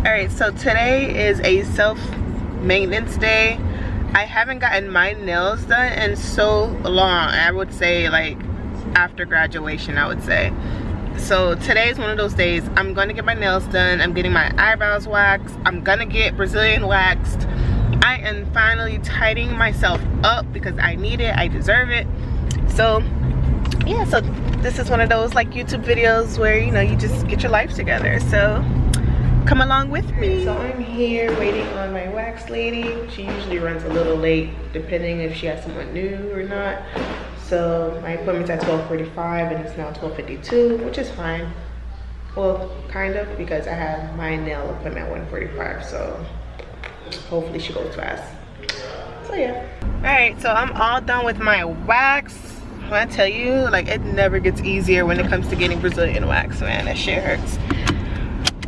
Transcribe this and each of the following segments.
Alright, so today is a self-maintenance day. I haven't gotten my nails done in so long. I would say like after graduation, I would say. So today is one of those days. I'm gonna get my nails done. I'm getting my eyebrows waxed. I'm gonna get Brazilian waxed. I am finally tidying myself up because I need it. I deserve it. So yeah, so this is one of those like YouTube videos where, you know, you just get your life together. So come along with me. So I'm here waiting on my wax lady. She usually runs a little late depending if she has someone new or not. So my appointment's at 12:45 and it's now 12:52, which is fine. Well, kind of, because I have my nail appointment at 1:45, so hopefully she goes fast. So yeah. Alright, so I'm all done with my wax. When I tell you, like, it never gets easier when it comes to getting Brazilian wax, man. That shit hurts.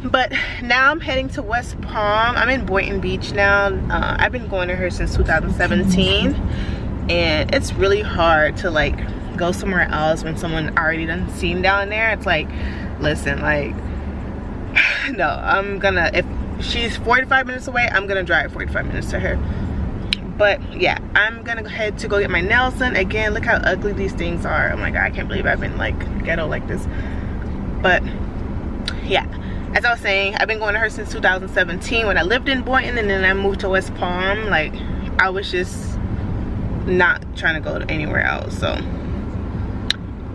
But now I'm heading to West Palm. I'm in Boynton Beach now. I've been going to her since 2017, and it's really hard to like go somewhere else when someone already done seen down there. It's like, listen, like, no, I'm gonna, if she's 45 minutes away, I'm gonna drive 45 minutes to her. But yeah, I'm gonna head to go get my nails done. Again, look how ugly these things are. Oh my god, I can't believe I've been like ghetto like this. But yeah, as I was saying, I've been going to her since 2017 when I lived in Boynton, and then I moved to West Palm. Like, I was just not trying to go to anywhere else. So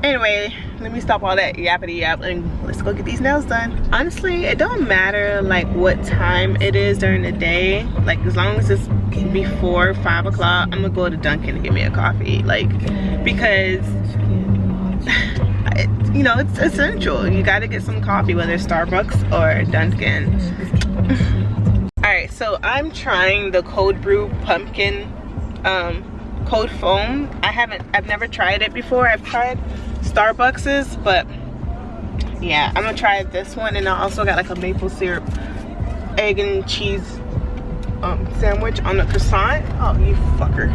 anyway, let me stop all that yappity yap and let's go get these nails done. Honestly, it don't matter like what time it is during the day. Like, as long as it's before 5 o'clock, I'm gonna go to Dunkin' and get me a coffee. Like, because you know, it's essential. You gotta get some coffee, whether it's Starbucks or Dunkin'. Alright, so I'm trying the cold brew pumpkin cold foam. I've never tried it before. I've tried Starbucks's, but yeah, I'm gonna try this one. And I also got like a maple syrup egg and cheese sandwich on the croissant. Oh, you fucker.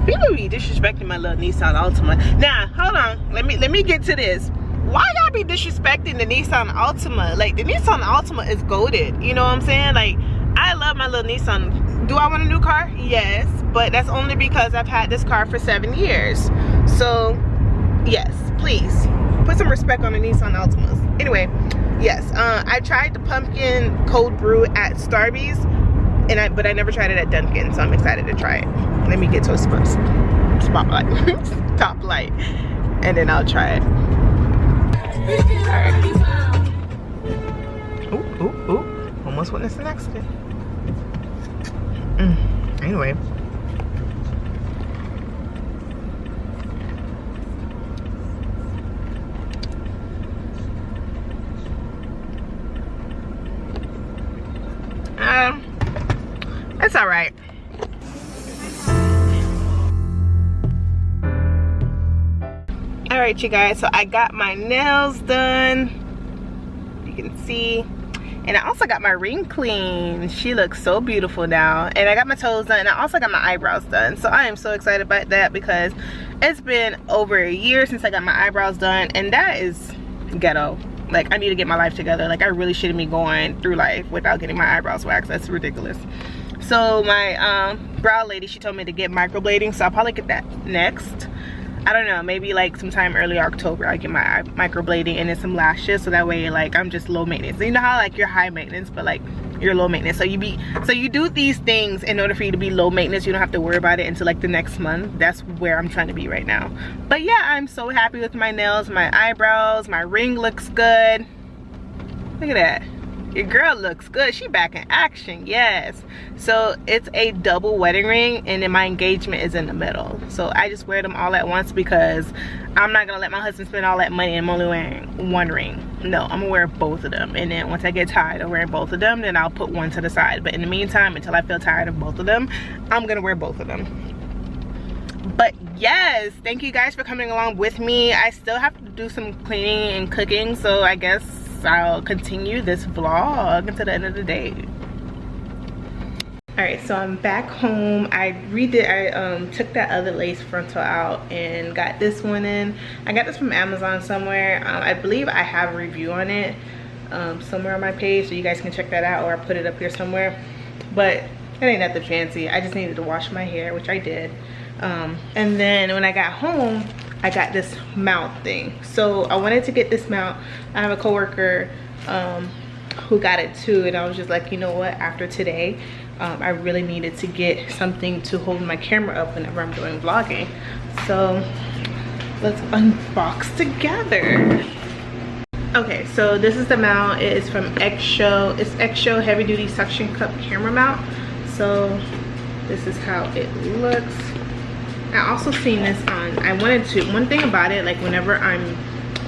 People be disrespecting my little Nissan Altima. Now, hold on. Let me get to this. Why y'all be disrespecting the Nissan Altima? Like, the Nissan Altima is goated. You know what I'm saying? Like, I love my little Nissan. Do I want a new car? Yes. But that's only because I've had this car for 7 years. So, yes. Please. Put some respect on the Nissan Altimas. Anyway, yes. I tried the pumpkin cold brew at Starbucks. But I never tried it at Dunkin', so I'm excited to try it. Let me get to a spotlight, stoplight, and then I'll try it. Alright. Ooh, ooh, ooh. Almost witnessed an accident. Anyway. It's all right. All right, you guys, so I got my nails done, you can see, and I also got my ring clean. She looks so beautiful now. And I got my toes done, and I also got my eyebrows done. So I am so excited about that because it's been over a year since I got my eyebrows done, and that is ghetto. Like, I need to get my life together. Like, I really shouldn't be going through life without getting my eyebrows waxed. That's ridiculous. So my brow lady, she told me to get microblading, so I'll probably get that next. I don't know, maybe like sometime early October I'll get my microblading and then some lashes, so that way like I'm just low maintenance. You know how like you're high maintenance but like you're low maintenance, so you do these things in order for you to be low maintenance. You don't have to worry about it until like the next month. That's where I'm trying to be right now. But yeah, I'm so happy with my nails, my eyebrows, my ring looks good. Look at that. Your girl looks good. She back in action. Yes. So it's a double wedding ring, and then my engagement is in the middle. So I just wear them all at once because I'm not gonna let my husband spend all that money and I'm only wearing one ring. No, I'm gonna wear both of them, and then once I get tired of wearing both of them, then I'll put one to the side. But in the meantime, until I feel tired of both of them, I'm gonna wear both of them. But yes, thank you guys for coming along with me. I still have to do some cleaning and cooking, so I guess I'll continue this vlog until the end of the day. Alright, so I'm back home. I took that other lace frontal out and got this one in. I got this from Amazon somewhere. I believe I have a review on it. somewhere on my page, so you guys can check that out, or I'll put it up here somewhere. But it ain't nothing fancy. I just needed to wash my hair, which I did. And then when I got home, I got this mount thing. So I wanted to get this mount. I have a coworker who got it too, and I was just like, you know what, after today, I really needed to get something to hold my camera up whenever I'm doing vlogging. So let's unbox together. Okay, so this is the mount. It is from X-Show. It's X-Show heavy duty suction cup camera mount. So this is how it looks. I also seen this on, one thing about it, like whenever I'm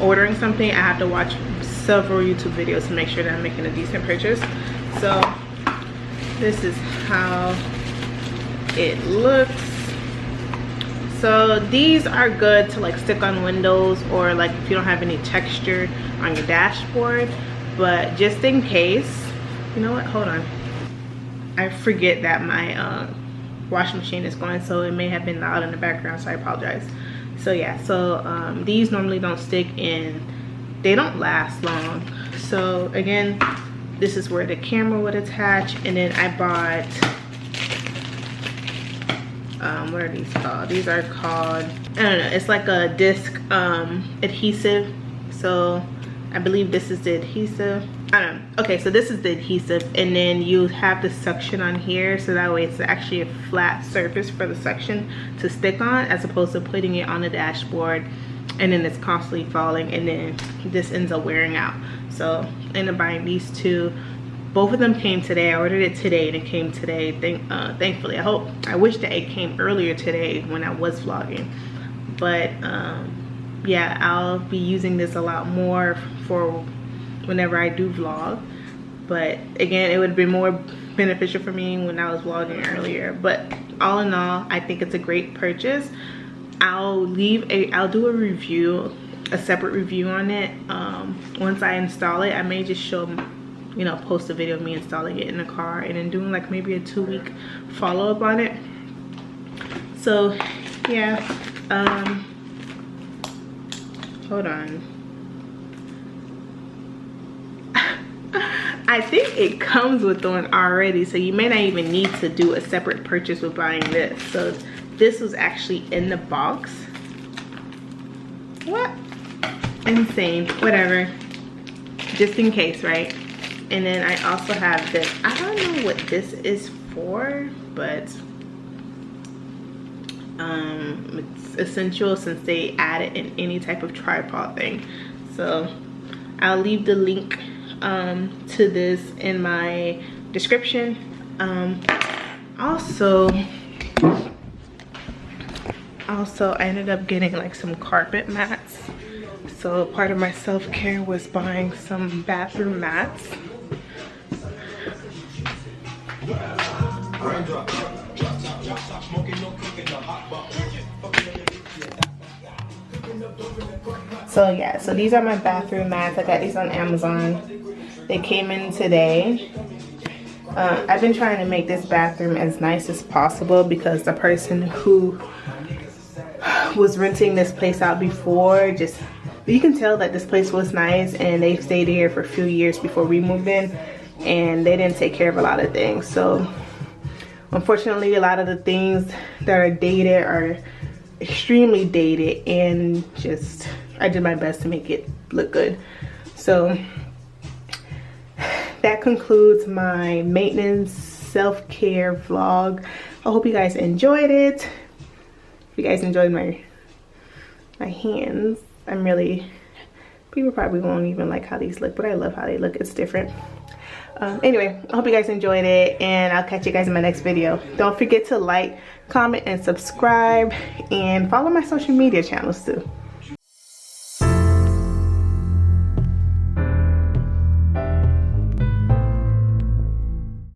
ordering something, I have to watch several YouTube videos to make sure that I'm making a decent purchase. So this is how it looks. So these are good to like stick on windows, or like if you don't have any texture on your dashboard. But just in case, you know what, hold on, I forget that my washing machine is going, so it may have been loud in the background, so I apologize. So yeah, so these normally don't stick and they don't last long. So again, this is where the camera would attach. And then I bought what are these called? These are called, I don't know, it's like a disc adhesive. So I believe this is the adhesive. I don't know. Okay, so this is the adhesive, and then you have the suction on here, so that way it's actually a flat surface for the suction to stick on, as opposed to putting it on the dashboard and then it's constantly falling, and then this ends up wearing out. So I ended up buying these two. Both of them came today. I ordered it today and it came today. Thankfully, I wish that it came earlier today when I was vlogging. But yeah, I'll be using this a lot more for whenever I do vlog. But again, it would have been more beneficial for me when I was vlogging earlier. But all in all, I think it's a great purchase. I'll do a review, a separate review on it. Once I install it, I may just show, you know, post a video of me installing it in the car and then doing like maybe a 2-week follow-up on it. So yeah, hold on. I think it comes with one already, so you may not even need to do a separate purchase with buying this. So this was actually in the box. What? Insane. Whatever, just in case, right? And then I also have this. I don't know what this is for, but it's essential since they add it in any type of tripod thing. So I'll leave the link to this in my description. Also I ended up getting like some carpet mats. So part of my self-care was buying some bathroom mats. So yeah, so these are my bathroom mats. I got these on Amazon. They came in today. I've been trying to make this bathroom as nice as possible because the person who was renting this place out before, just, you can tell that this place was nice and they stayed here for a few years before we moved in, and they didn't take care of a lot of things. So unfortunately, a lot of the things that are dated are extremely dated, and just I did my best to make it look good. So that concludes my maintenance self-care vlog. I hope you guys enjoyed it. If you guys enjoyed my hands, people probably won't even like how these look, but I love how they look. It's different. Anyway, I hope you guys enjoyed it, and I'll catch you guys in my next video. Don't forget to like, comment, and subscribe, and follow my social media channels too.